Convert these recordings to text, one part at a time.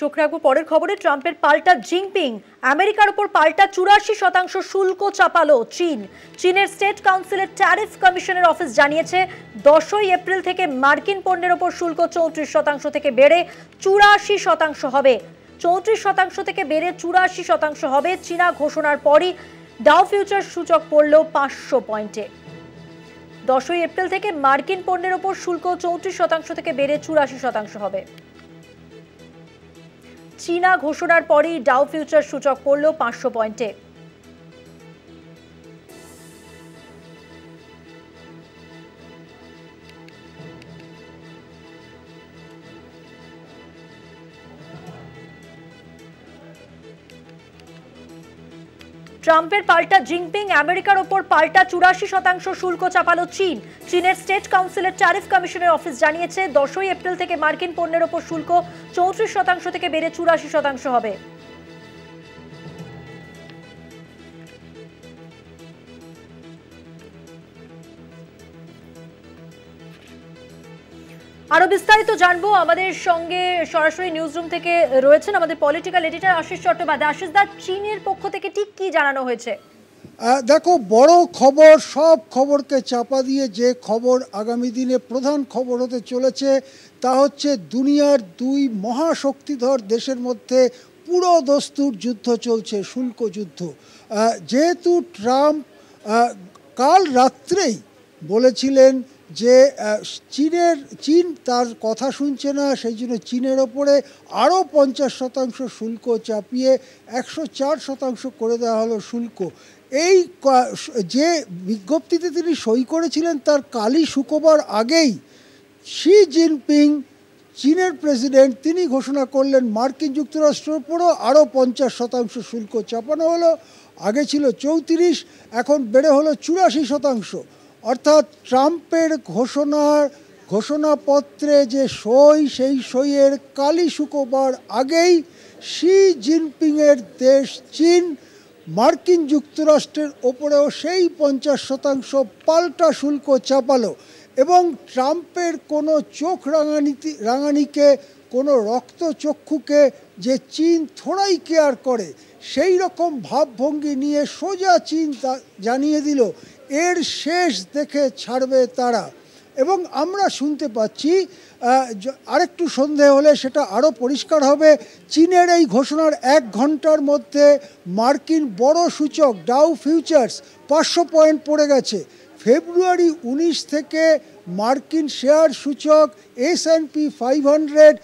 চোখ রাখবো পরের খবরে। ট্রাম্পের পাল্টা জিনপিং, আমেরিকার উপর পাল্টা 84% শুল্ক চাপালো চীন। চীনের স্টেট কাউন্সিলের ট্যারিফ কমিশনের অফিস জানিয়েছে 10ই এপ্রিল থেকে মার্কিন পণ্যের উপর শুল্ক 34% থেকে বেড়ে 84% হবে। 34% থেকে বেড়ে 84% হবে। চীনা ঘোষণার পরই ডাউ ফিউচার সূচক পড়ল 500 পয়েন্টে। 10ই এপ্রিল থেকে মার্কিন পণ্যের উপর শুল্ক 34% থেকে বেড়ে 84% হবে। চীনা ঘোষণার পরই ডাউ ফিউচার সূচক পড়ল 500 পয়েন্টে। ট্রাম্পের পাল্টা জিনপিং, আমেরিকার ওপর পাল্টা 84% শুল্ক চাপালো চীন। চীনের স্টেট কাউন্সিলের ট্যারিফ কমিশনের অফিস জানিয়েছে 10ই এপ্রিল থেকে মার্কিন পণ্যের ওপর শুল্ক 34% থেকে বেড়ে 84% হবে। আরো বিস্তারিত জানবো। আমাদের সঙ্গে সরাসরি নিউজরুম থেকে রয়েছেন আমাদের পলিটিক্যাল এডিটর আশিস চট্টোপাধ্যায়। আশিস দা, চীনের পক্ষ থেকে ঠিক কি জানানো হয়েছে? দেখো, বড় খবর, সব খবরকে চাপা দিয়ে যে খবর আগামী দিনে প্রধান খবর হতে চলেছে তা হচ্ছে দুনিয়ার দুই মহাশক্তিধর দেশের মধ্যে পুরো দস্তুর যুদ্ধ চলছে, শুল্ক যুদ্ধ। যেহেতু ট্রাম্প কাল রাত্রেই বলেছিলেন যে চীন তার কথা শুনছে না, সেই জন্য চীনের ওপরে আরও 50% শুল্ক চাপিয়ে 104% করে দেওয়া হলো শুল্ক। এই যে বিজ্ঞপ্তিতে তিনি সই করেছিলেন তার কালই শুক্রবার আগেই শি জিনপিং, চীনের প্রেসিডেন্ট, তিনি ঘোষণা করলেন মার্কিন যুক্তরাষ্ট্রের উপরও আরও 50% শুল্ক চাপানো হলো। আগে ছিল 34, এখন বেড়ে হলো 84%। অর্থাৎ ট্রাম্পের ঘোষণাপত্রে যে সই, সেই সইয়ের কালই শুক্রবার আগেই শি জিনপিংয়ের দেশ চীন মার্কিন যুক্তরাষ্ট্রের ওপরেও সেই 50% পাল্টা শুল্ক চাপালো। এবং ট্রাম্পের কোনো চোখ রাঙানিকে, কোনো রক্তচক্ষুকে যে চীন থোড়াই কেয়ার করে, সেই রকম ভাবভঙ্গি নিয়ে সোজা চীন জানিয়ে দিল এর শেষ দেখে ছাড়বে তারা। এবং আমরা শুনতে পাচ্ছি, আরেকটু সন্দেহ হলে সেটা আরও পরিষ্কার হবে, চীনের এই ঘোষণার 1 ঘন্টার মধ্যে মার্কিন বড় সূচক ডাউ ফিউচার্স 500 পয়েন্ট পড়ে গেছে। ফেব্রুয়ারি 19 থেকে মার্কিন শেয়ার সূচক S&P 500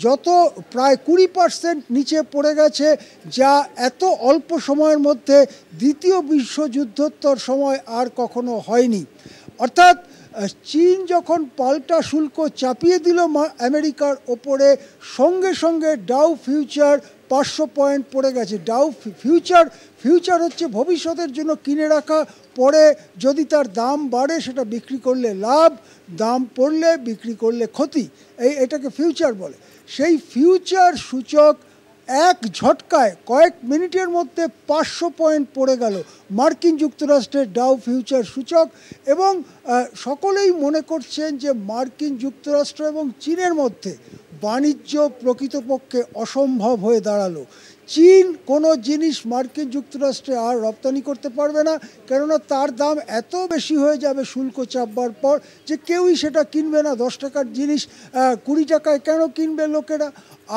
যত প্রায় 20% নিচে পড়ে গেছে, যা এত অল্প সময়ের মধ্যে দ্বিতীয় বিশ্বযুদ্ধোত্তর সময় আর কখনো হয়নি। অর্থাৎ চীন যখন পাল্টা শুল্ক চাপিয়ে দিল আমেরিকার ওপরে, সঙ্গে সঙ্গে ডাউ ফিউচার 500 পয়েন্ট পড়ে গেছে। ডাউ ফিউচার হচ্ছে ভবিষ্যতের জন্য কিনে রাখা, পরে যদি তার দাম বাড়ে সেটা বিক্রি করলে লাভ, দাম পড়লে বিক্রি করলে ক্ষতি, এটাকে ফিউচার বলে। সেই ফিউচার সূচক এক ঝটকায় কয়েক মিনিটের মধ্যে 500 পয়েন্ট পড়ে গেল মার্কিন যুক্তরাষ্ট্রের ডাউ ফিউচার সূচক। এবং সকলেই মনে করছেন যে মার্কিন যুক্তরাষ্ট্র এবং চীনের মধ্যে বাণিজ্য প্রকৃতপক্ষে অসম্ভব হয়ে দাঁড়ালো। চীন কোনো জিনিস মার্কিন যুক্তরাষ্ট্রে আর রপ্তানি করতে পারবে না, কেননা তার দাম এত বেশি হয়ে যাবে শুল্ক চাপবার পর যে কেউই সেটা কিনবে না। 10 টাকার জিনিস 20 টাকায় কেন কিনবে লোকেরা?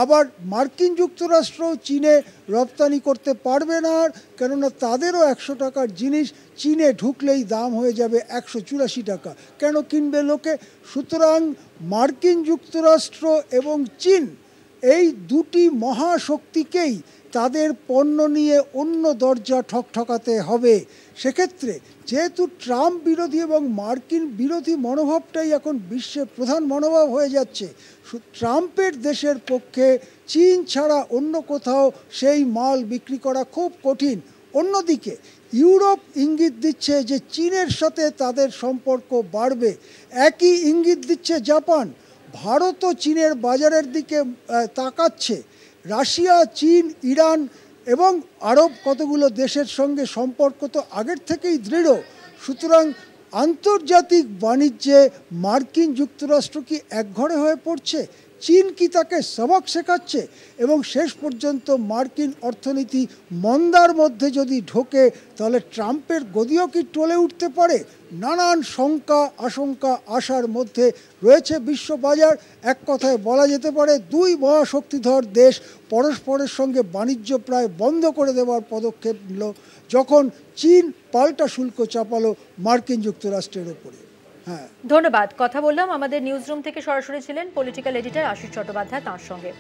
আবার মার্কিন যুক্তরাষ্ট্রও চীনে রপ্তানি করতে পারবে না আর, কেননা তাদেরও 100 টাকার জিনিস চীনে ঢুকলেই দাম হয়ে যাবে 184 টাকা। কেন কিনবে লোকে? সুতরাং মার্কিন যুক্তরাষ্ট্র এবং চীন, এই দুটি মহাশক্তিকেই তাদের পণ্য নিয়ে অন্য দরজা ঠকঠকাতে হবে। সেক্ষেত্রে যেহেতু ট্রাম্প বিরোধী এবং মার্কিন বিরোধী মনোভাবটাই এখন বিশ্বের প্রধান মনোভাব হয়ে যাচ্ছে, ট্রাম্পের দেশের পক্ষে চীন ছাড়া অন্য কোথাও সেই মাল বিক্রি করা খুব কঠিন। অন্যদিকে ইউরোপ ইঙ্গিত দিচ্ছে যে চীনের সাথে তাদের সম্পর্ক বাড়বে। একই ইঙ্গিত দিচ্ছে জাপান। ভারতও চীনের বাজারের দিকে তাকাচ্ছে। রাশিয়া, চীন, ইরান এবং আরব কতগুলো দেশের সঙ্গে সম্পর্ক তো আগের থেকেই দৃঢ়। সুতরাং আন্তর্জাতিক বাণিজ্যে মার্কিন যুক্তরাষ্ট্র কি একঘরে হয়ে পড়ছে? চীন কি তাকে সবক শেখাচ্ছে? এবং শেষ পর্যন্ত মার্কিন অর্থনীতি মন্দার মধ্যে যদি ঢোকে তাহলে ট্রাম্পের গদিও কি টলে উঠতে পারে? নানান শঙ্কা আশঙ্কা আশার মধ্যে রয়েছে বিশ্ববাজার। এক কথায় বলা যেতে পারে দুই মহাশক্তিধর দেশ পরস্পরের সঙ্গে বাণিজ্য প্রায় বন্ধ করে দেওয়ার পদক্ষেপ নিল যখন চীন পাল্টা শুল্ক চাপালো মার্কিন যুক্তরাষ্ট্রের ওপরে। ধন্যবাদ। কথা বললাম আমাদের নিউজ রুম থেকে সরাসরি ছিলেন পলিটিক্যাল এডিটর আশিস চট্টোপাধ্যায়, তাঁর সঙ্গে।